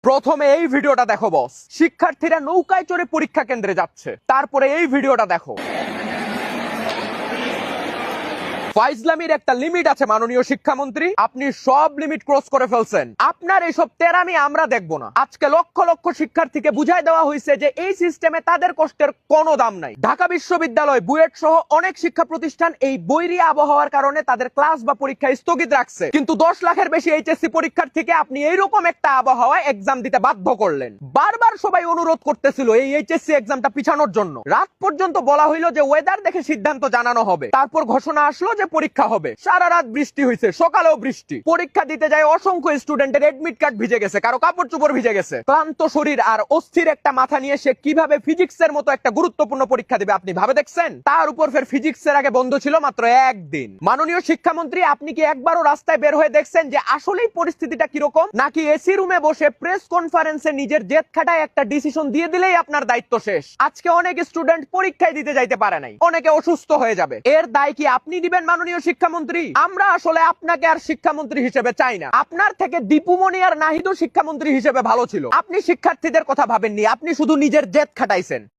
প্রথমে এই ভিডিওটা দেখো বস, শিক্ষার্থীরা নৌকায় চড়ে পরীক্ষা কেন্দ্রে যাচ্ছে। তারপরে এই ভিডিওটা দেখো। ফাইজলামির একটা লিমিট আছে মাননীয় শিক্ষামন্ত্রী, আপনি সব লিমিট ক্রস করে ফেলছেন। আপনার এইসব তেরামি আমরা দেখবো না। আজকে লক্ষ লক্ষ শিক্ষার্থীকে বুঝাই দেওয়া হয়েছে যে এই সিস্টেমে তাদের কষ্টের কোনো দাম নাই। ঢাকা বিশ্ববিদ্যালয়, বুয়েট সহ অনেক শিক্ষা প্রতিষ্ঠান এই বৈরী আবহাওয়ার কারণে তাদের ক্লাস বা পরীক্ষা স্থগিত রাখছে, কিন্তু 10 লাখের বেশি এইচএসসি পরীক্ষার্থীকে আপনি এইরকম একটা আবহাওয়ায় এক্সাম দিতে বাধ্য করলেন। বারবার সবাই অনুরোধ করতেছিল এই এইচএসসি এক্সামটা পিছানোর জন্য। রাত পর্যন্ত বলা হইলো যে ওয়েদার দেখে সিদ্ধান্ত জানানো হবে। তারপর ঘোষণা আসলো যে পরীক্ষা হবে। সারা রাত বৃষ্টি হয়েছে, সকালেও বৃষ্টি। পরীক্ষা দিতে যায় অসংখ্য স্টুডেন্টের এডমিট কার্ড ভিজে গেছে, কারো কাপড় চোপড় ভিজে গেছে। ক্লান্ত শরীর আর অস্থির একটা মাথা নিয়ে সে কিভাবে ফিজিক্সের মতো একটা গুরুত্বপূর্ণ পরীক্ষা দিবে আপনি ভাবে দেখছেন? তার উপর ফের ফিজিক্সের আগে বন্ধ ছিল মাত্র একদিন। মাননীয় শিক্ষামন্ত্রী, আপনি কি একবারও রাস্তায় বের হয়ে দেখছেন যে আসলেই পরিস্থিতিটা কিরকম? নাকি এসি রুমে বসে প্রেস কনফারেন্সে নিজের জেদ খাটায় একটা ডিসিশন দিয়ে দিলেই আপনার দায়িত্ব শেষ? আজকে অনেক স্টুডেন্ট পরীক্ষায় দিতে যাইতে পারে নাই, অনেকে অসুস্থ হয়ে যাবে। এর দায় কি আপনি দিবেন মাননীয় শিক্ষামন্ত্রী? আমরা আসলে আপনাকে আর শিক্ষামন্ত্রী হিসেবে চাই না। আপনার থেকে দীপুমণি আর নাহিদও শিক্ষামন্ত্রী হিসেবে ভালো ছিল। আপনি শিক্ষার্থীদের কথা ভাবেননি, আপনি শুধু নিজের জেদ খাটাইছেন।